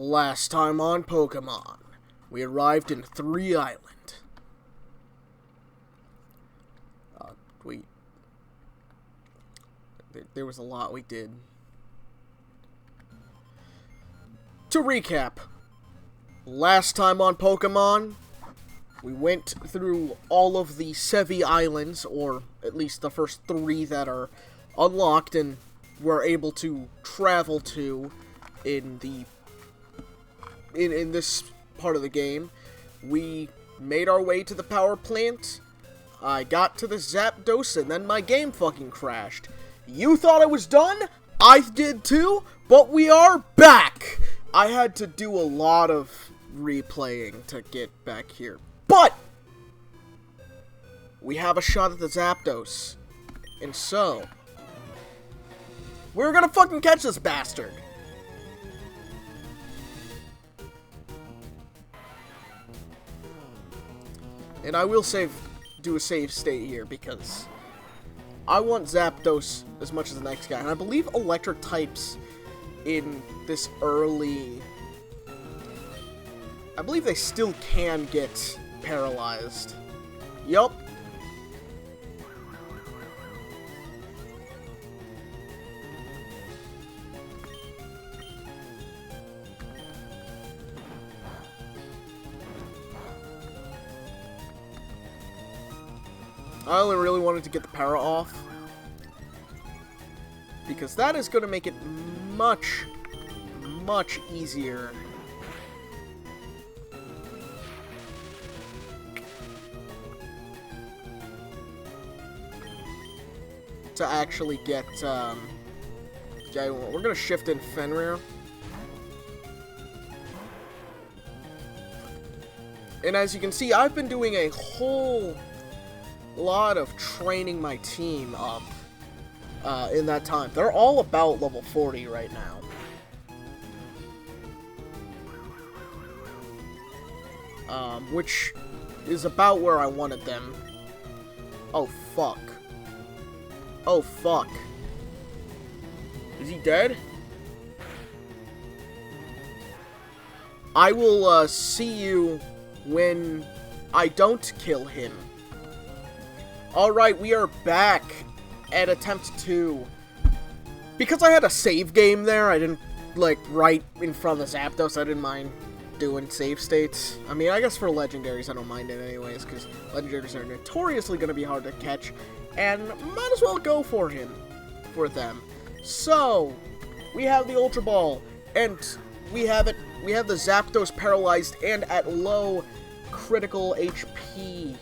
Last time on Pokemon, we arrived in 3 Island. There was a lot we did. To recap, last time on Pokemon, we went through all of the Sevi Islands, or at least the first 3 that are unlocked and we're able to travel to in this part of the game. We made our way to the power plant. I got to the Zapdos, and then my game fucking crashed. You thought I was done? I did too, but we are back! I had to do a lot of replaying to get back here. But we have a shot at the Zapdos. And so, we're gonna fucking catch this bastard. And I will do a save state here because I want Zapdos as much as the next guy. And I believe electric types in this early... I believe they still can get paralyzed. Yup. I only really wanted to get the para off, because that is going to make it much, much easier to actually get, yeah, we're going to shift in Fenrir. And as you can see, I've been doing a whole lot of training my team up in that time. They're all about level 40 right now. Which is about where I wanted them. Oh, fuck. Oh, fuck. Is he dead? I will see you when I don't kill him. Alright, we are back at attempt 2. Because I had a save game there, I didn't, like, right in front of the Zapdos, I didn't mind doing save states. I mean, I guess for legendaries, I don't mind it anyways, because legendaries are notoriously going to be hard to catch, and might as well go for them. So, we have the Ultra Ball, and we have the Zapdos paralyzed and at low critical HP.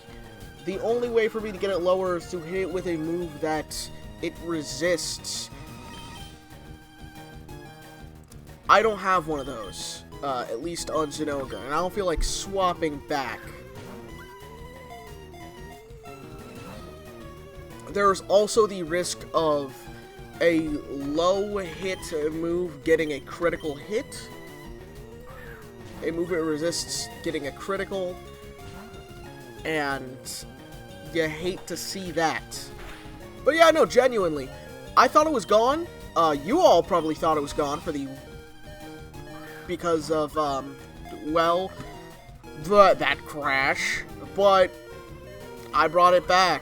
The only way for me to get it lower is to hit it with a move that it resists. I don't have one of those, at least on Zynoga, and I don't feel like swapping back. There's also the risk of a low hit move getting a critical hit. A move it resists getting a critical, and you hate to see that. But yeah, no, genuinely, I thought it was gone. You all probably thought it was gone because of, well, that crash. But I brought it back.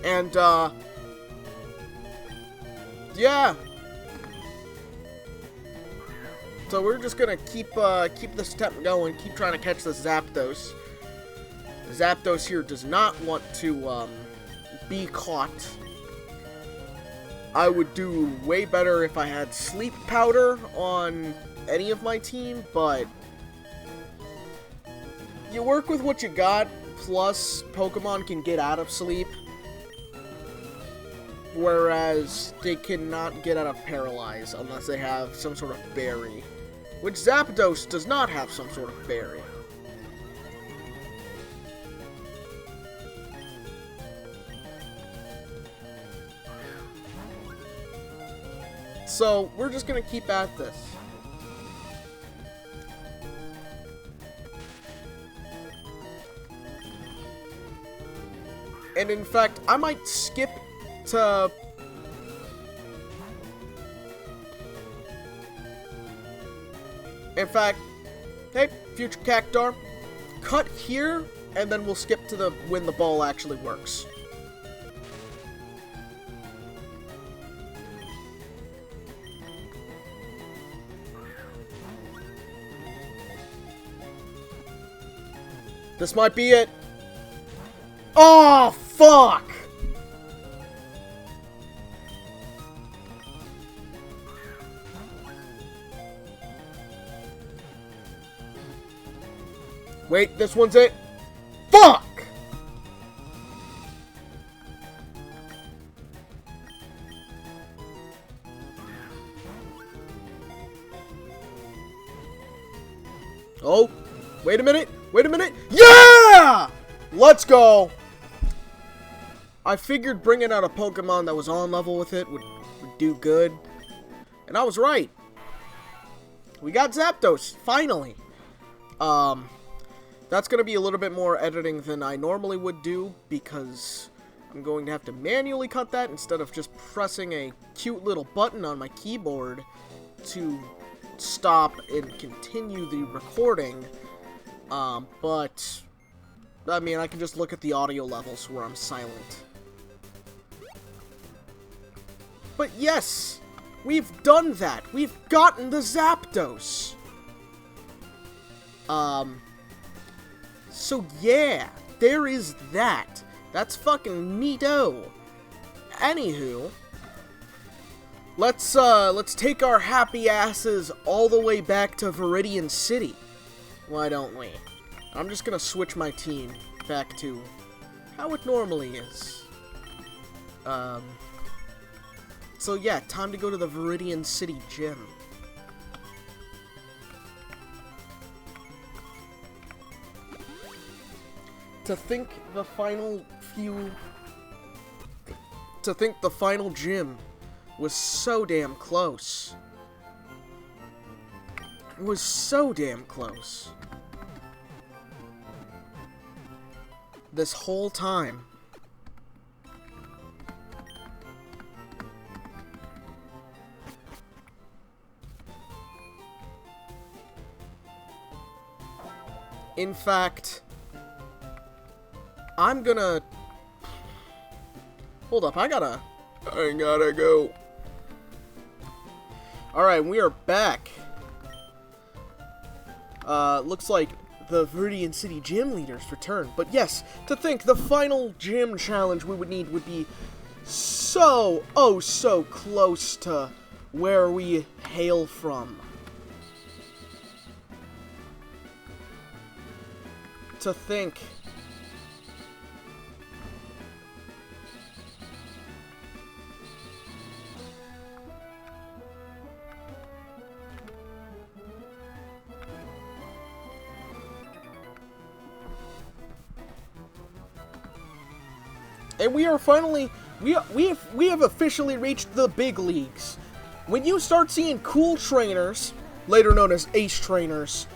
And, yeah. So we're just gonna keep this step going, keep trying to catch this Zapdos. Zapdos here does not want to be caught. I would do way better if I had sleep powder on any of my team, but you work with what you got, plus Pokemon can get out of sleep, whereas they cannot get out of paralyze unless they have some sort of berry, which Zapdos does not have some sort of berry. So, we're just gonna keep at this. And in fact, I might skip to In fact, hey, future Cactar, cut here, and then we'll skip to the when the ball actually works. This might be it. Oh, fuck! Wait, this one's it. Fuck! Oh, wait a minute. Wait a minute. Yeah! Let's go. I figured bringing out a Pokemon that was on level with it would do good. And I was right. We got Zapdos, finally. That's going to be a little bit more editing than I normally would do, because I'm going to have to manually cut that instead of just pressing a cute little button on my keyboard to stop and continue the recording. But, I mean, I can just look at the audio levels where I'm silent. But yes, we've done that. We've gotten the Zapdos. So yeah, there is that. That's fucking neato. Anywho, let's take our happy asses all the way back to Viridian City. Why don't we? I'm just gonna switch my team back to how it normally is. So yeah, time to go to the Viridian City gym. To think the final gym was so damn close. It was so damn close. This whole time. In fact, I'm gonna... Hold up, I gotta go. Alright, we are back. Looks like the Viridian City gym leaders returned. But yes, to think the final gym challenge we would need would be so, oh so close to where we hail from. To think... And we are finally, we have officially reached the big leagues. When you start seeing cool trainers, later known as ace trainers,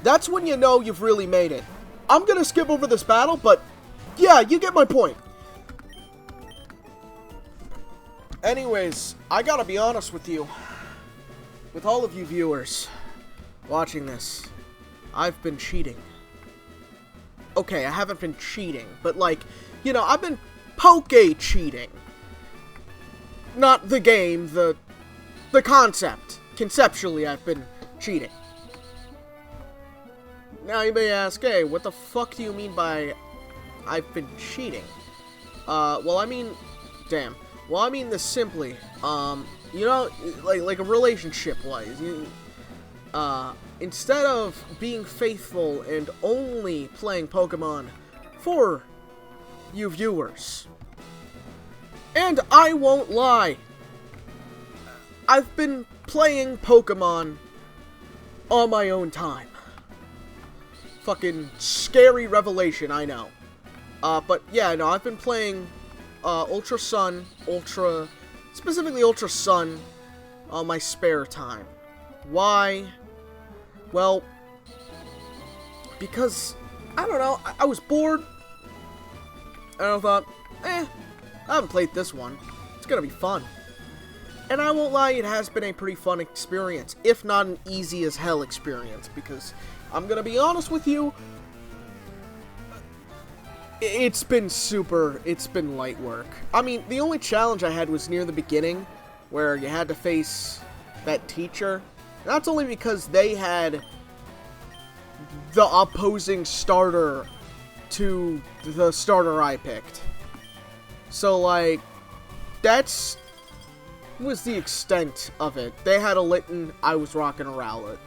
that's when you know you've really made it. I'm gonna skip over this battle, but yeah, you get my point. Anyways, I gotta be honest with you. With all of you viewers watching this, I've been cheating. Okay, I haven't been cheating, but like, you know, I've been poke-cheating. Not the game, the concept. Conceptually, I've been cheating. Now you may ask, hey, what the fuck do you mean by I've been cheating? Well, I mean, damn. Well, I mean this simply. You know, like a relationship-wise. Instead of being faithful and only playing Pokemon for you viewers. And I won't lie. I've been playing Pokemon on my own time. Fucking scary revelation, I know. But yeah, no, I've been playing Ultra Sun, specifically Ultra Sun, on my spare time. Why? Well, because, I don't know, I was bored, and I thought, I haven't played this one. It's gonna be fun. And I won't lie, it has been a pretty fun experience, if not an easy as hell experience, because I'm gonna be honest with you, it's been light work. I mean, the only challenge I had was near the beginning, where you had to face that teacher. And that's only because they had the opposing starter to the starter I picked. So, like, that's was the extent of it. They had a Litten, I was rocking a Rowlet.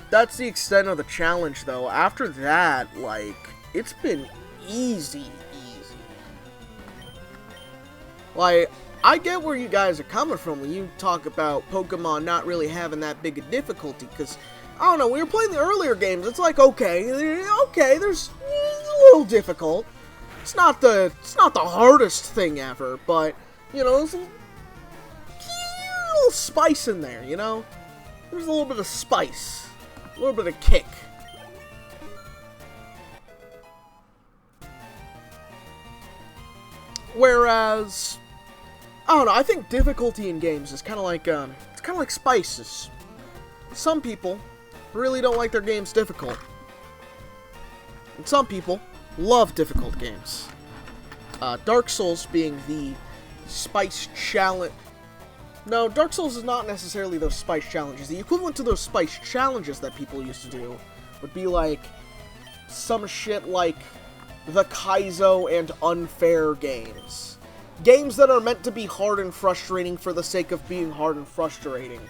That's the extent of the challenge, though. After that, like, it's been easy. Like, I get where you guys are coming from when you talk about Pokemon not really having that big a difficulty, because, I don't know, when you're playing the earlier games, it's like, okay, it's a little difficult. It's not the hardest thing ever, but, you know, there's a little spice in there, you know? There's a little bit of spice. A little bit of kick. Whereas, I don't know, I think difficulty in games is kind of like, it's kind of like spices. Some people really don't like their games difficult. And some people love difficult games. Dark Souls being the spice challenge. No, Dark Souls is not necessarily those spice challenges. The equivalent to those spice challenges that people used to do would be like some shit like the Kaizo and Unfair games. Games that are meant to be hard and frustrating for the sake of being hard and frustrating.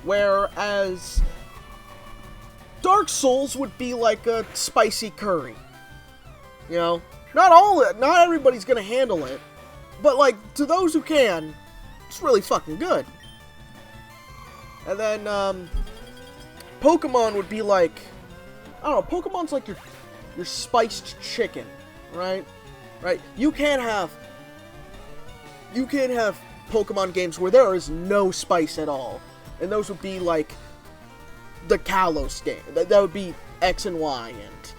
Whereas Dark Souls would be like a spicy curry. You know? Not everybody's gonna handle it. But, like, to those who can, it's really fucking good. And then, Pokemon would be like, I don't know, Pokemon's like your spiced chicken, right? Right? You can't have Pokemon games where there is no spice at all. And those would be like the Kalos game. That would be X and Y and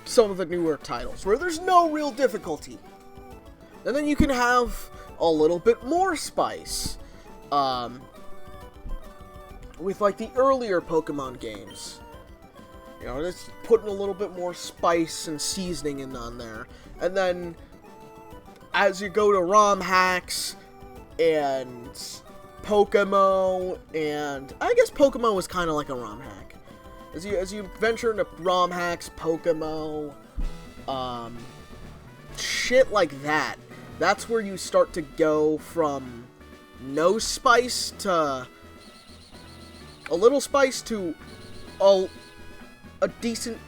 some of the newer titles where there's no real difficulty. And then you can have a little bit more spice. With like the earlier Pokemon games. You know, just putting a little bit more spice and seasoning in on there. And then as you go to ROM hacks and Pokemon, and I guess Pokemon was kind of like a ROM hack. As you venture into ROM hacks, Pokemon, shit like that. That's where you start to go from no spice to a little spice to a decent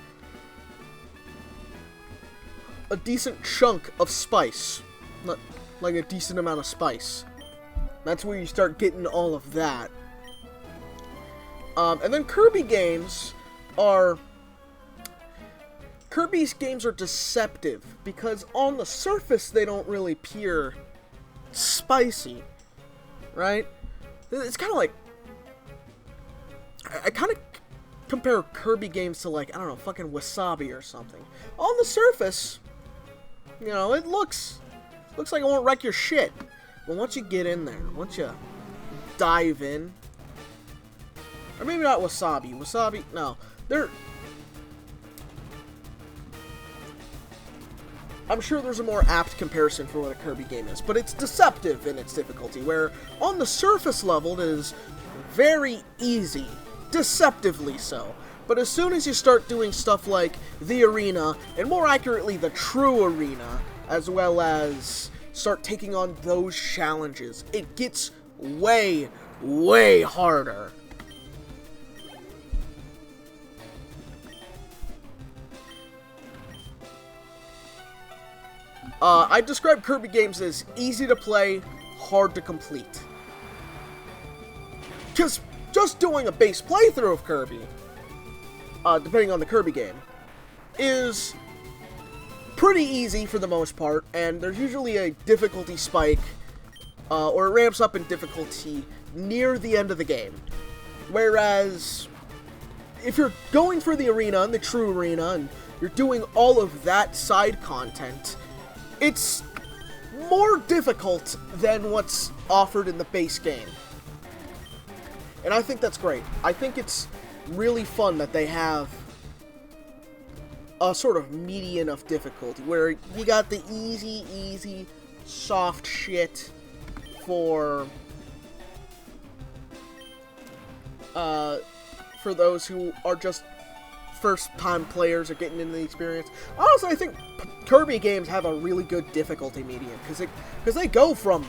chunk of spice. Not like a decent amount of spice. That's where you start getting all of that. And then Kirby's games are deceptive, because on the surface they don't really appear spicy, right? It's kind of like, I kind of compare Kirby games to, like, I don't know, fucking wasabi or something. On the surface, you know, it looks like it won't wreck your shit. But once you get in there, once you dive in, or maybe not wasabi, no, I'm sure there's a more apt comparison for what a Kirby game is, but it's deceptive in its difficulty, where on the surface level it is very easy, deceptively so. But as soon as you start doing stuff like the arena, and more accurately the true arena, as well as start taking on those challenges, it gets way, way harder. I describe Kirby games as easy to play, hard to complete. Because just doing a base playthrough of Kirby, depending on the Kirby game, is pretty easy for the most part, and there's usually a difficulty spike, or it ramps up in difficulty near the end of the game. Whereas, if you're going for the arena, and the true arena, and you're doing all of that side content, it's more difficult than what's offered in the base game. And I think that's great. I think it's really fun that they have a sort of median of difficulty, where you got the easy, soft shit for those who are just first-time players or getting into the experience. Honestly, I think Kirby games have a really good difficulty median, because they go from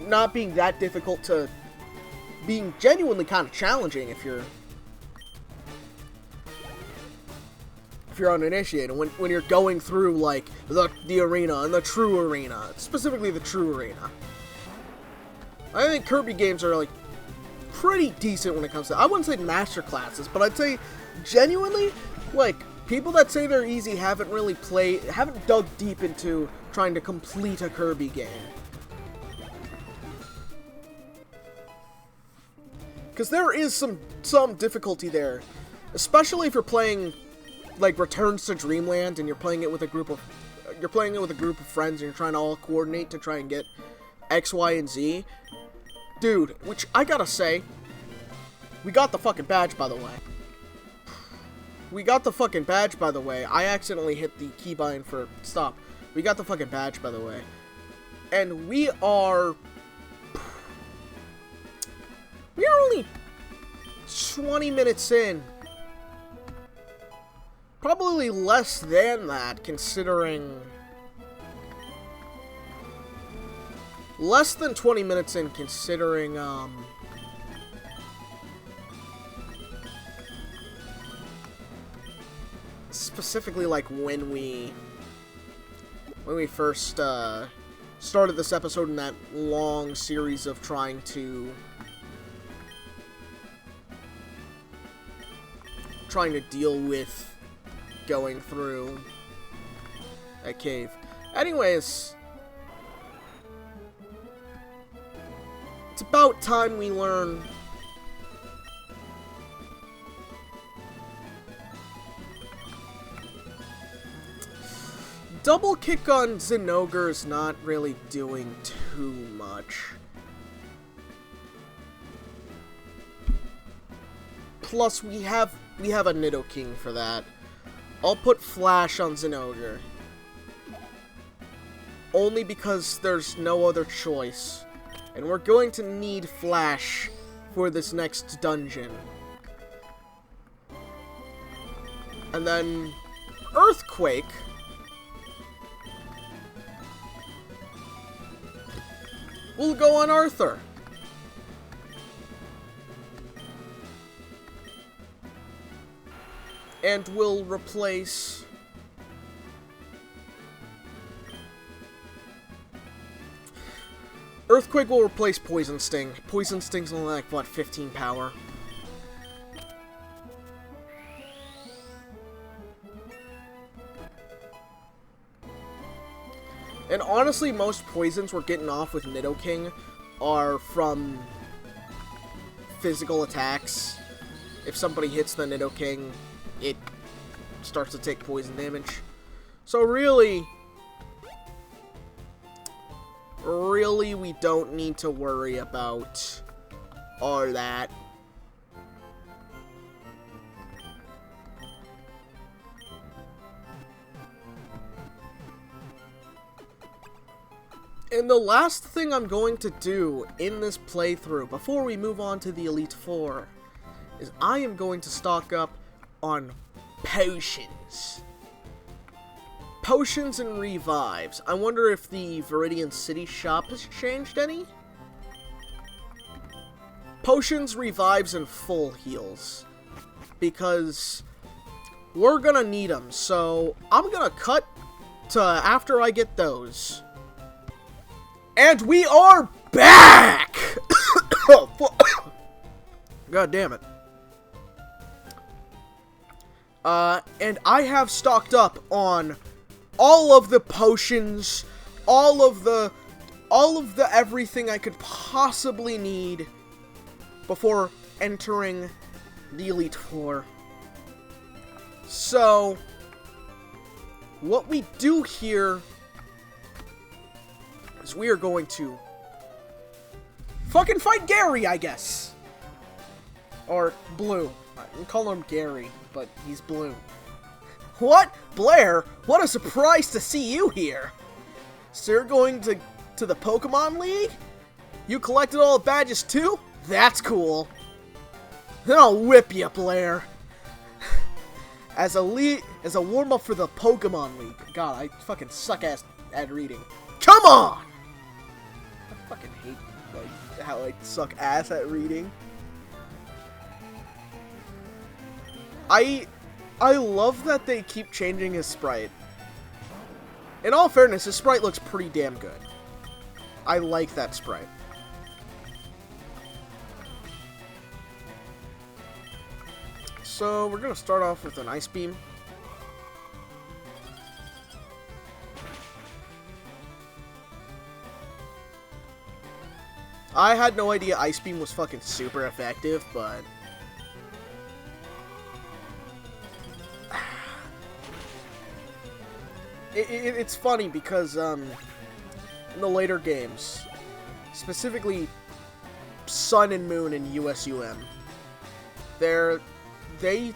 not being that difficult to being genuinely kind of challenging if you're uninitiated. When you're going through, like, the arena and the true arena, specifically the true arena. I think Kirby games are, like, pretty decent when it comes to, I wouldn't say master classes, but I'd say genuinely, like, people that say they're easy haven't dug deep into trying to complete a Kirby game. Because there is some difficulty there, especially if you're playing, like, Returns to Dreamland and you're playing it with a group of friends and you're trying to all coordinate to try and get X, Y, and Z. Dude, which I gotta say, we got the fucking badge, by the way. We got the fucking badge, by the way. I accidentally hit the keybind for stop. We got the fucking badge, by the way. And we are only 20 minutes in. Probably less than that, considering... Less than 20 minutes in, considering, specifically, like, when we first, started this episode in that long series of trying to deal with going through a cave. Anyways, it's about time we learn double kick on Zinogre is not really doing too much. Plus, we have a Nidoking for that. I'll put Flash on Zinogre. Only because there's no other choice. And we're going to need Flash for this next dungeon. And then Earthquake. We'll go on Arthur. And we'll replace... Earthquake will replace Poison Sting. Poison Sting's only like, what, 15 power? And honestly, most poisons we're getting off with Nidoking are from physical attacks. If somebody hits the Nidoking, it starts to take poison damage. So really, we don't need to worry about all that. And the last thing I'm going to do in this playthrough, before we move on to the Elite Four, is I am going to stock up on potions. Potions and revives. I wonder if the Viridian City shop has changed any? Potions, revives, and full heals. Because we're gonna need them, so I'm gonna cut to after I get those. And we are back! God damn it. And I have stocked up on all of the potions, all of the everything I could possibly need before entering the Elite Four. So, what we do here is we are going to Fucking fight Gary, I guess. Or Blue. I'm calling him Gary, but he's Blue. What? Blair? What a surprise to see you here. So you're going to the Pokemon League? You collected all the badges too? That's cool. Then I'll whip you, Blair. As a warm-up for the Pokemon League. God, I fucking suck ass at reading. Come on! I fucking hate like how I suck ass at reading. I love that they keep changing his sprite. In all fairness, his sprite looks pretty damn good. I like that sprite. So, we're gonna start off with an Ice Beam. I had no idea Ice Beam was fucking super effective, but... It's funny because, in the later games, specifically Sun and Moon and USUM, they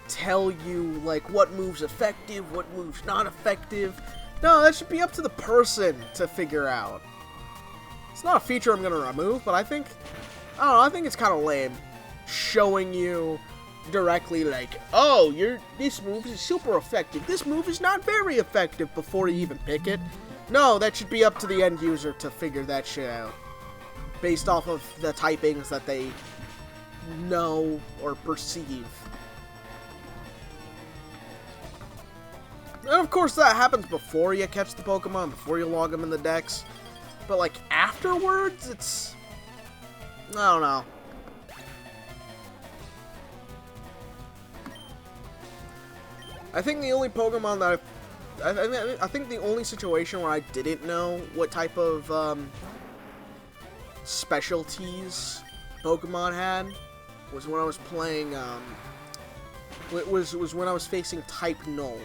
tell you, like, what move's effective, what move's not effective. No, that should be up to the person to figure out. It's not a feature I'm gonna remove, but I don't know, I think it's kind of lame showing you directly, like, oh, this move is super effective, this move is not very effective before you even pick it. No, that should be up to the end user to figure that shit out based off of the typings that they know or perceive. And of course that happens before you catch the Pokemon, before you log them in the Dex, but like afterwards, it's, I don't know. I think the only Pokemon that I think the only situation where I didn't know what type of specialties Pokemon had was when I was playing, was when I was facing type Null.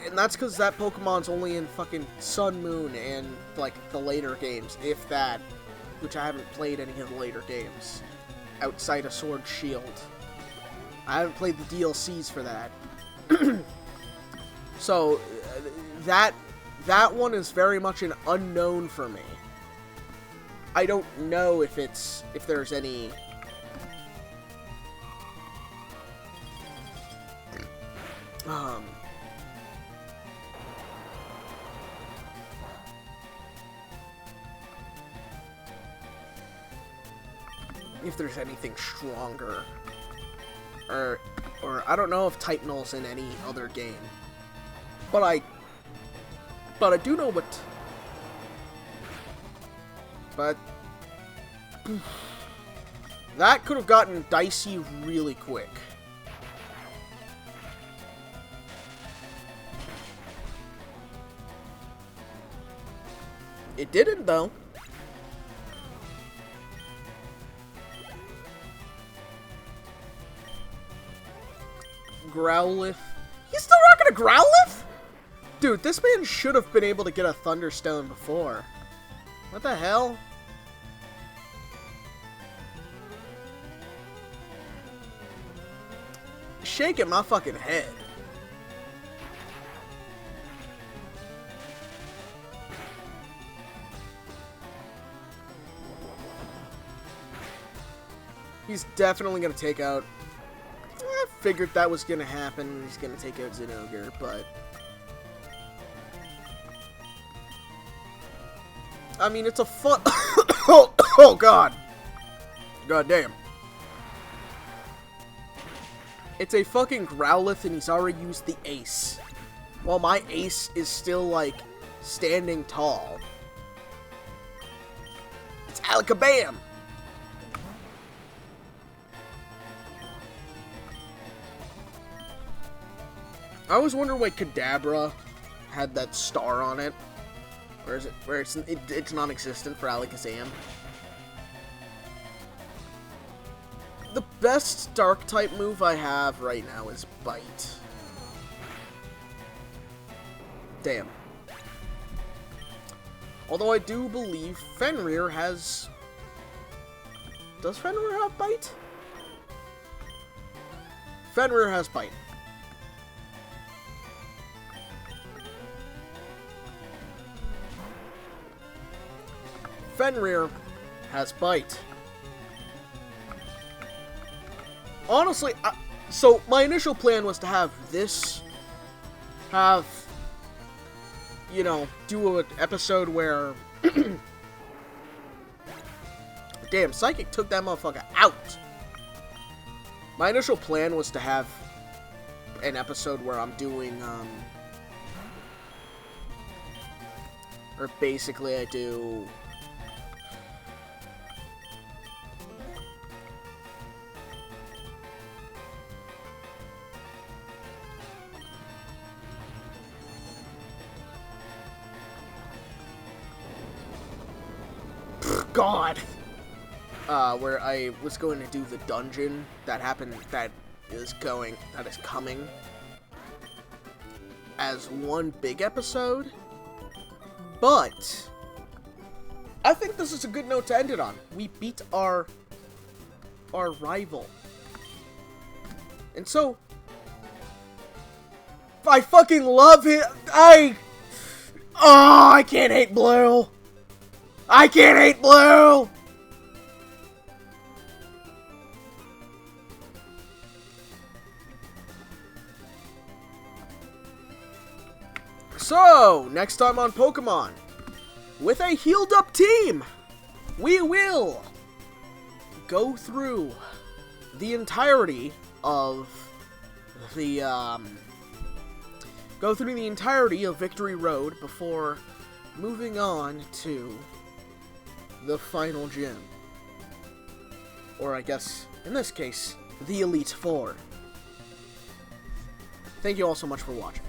And that's because that Pokemon's only in fucking Sun, Moon, and, like, the later games, if that, which I haven't played any of the later games, outside of Sword Shield. I haven't played the DLCs for that. So, that one is very much an unknown for me. I don't know if there's any... if there's anything stronger. Or I don't know if Type Null's in any other game. But I do know what... But... that could have gotten dicey really quick. It didn't, though. Growlithe. He's still rocking a Growlithe? Dude, this man should have been able to get a Thunderstone before. What the hell? Shaking my fucking head. He's definitely gonna take out... I figured that was gonna happen. He's gonna take out Zinogre, but... I mean, it's a fun... oh, God. God damn. It's a fucking Growlithe, and he's already used the Ace. While my Ace is still, like, standing tall. It's Alakabam! I was wondering why Kadabra had that star on it. Or is it where it's non-existent for Alakazam? The best dark type move I have right now is Bite. Although I do believe Fenrir has... Does Fenrir have Bite? Fenrir has Bite. Fenrir has Bite. Honestly, so my initial plan was to have this... you know, do an episode where... Damn, Psychic took that motherfucker out! My initial plan was to have an episode where I'm doing, or basically I do... God! Where I was going to do the dungeon that is coming as one big episode, but I think this is a good note to end it on. We beat our rival, and so I fucking love it. I can't hate Blue. I can't hate Blue. So, next time on Pokemon, with a healed up team, we will go through the entirety of Victory Road before moving on to the final gym. Or I guess, in this case, the Elite Four. Thank you all so much for watching.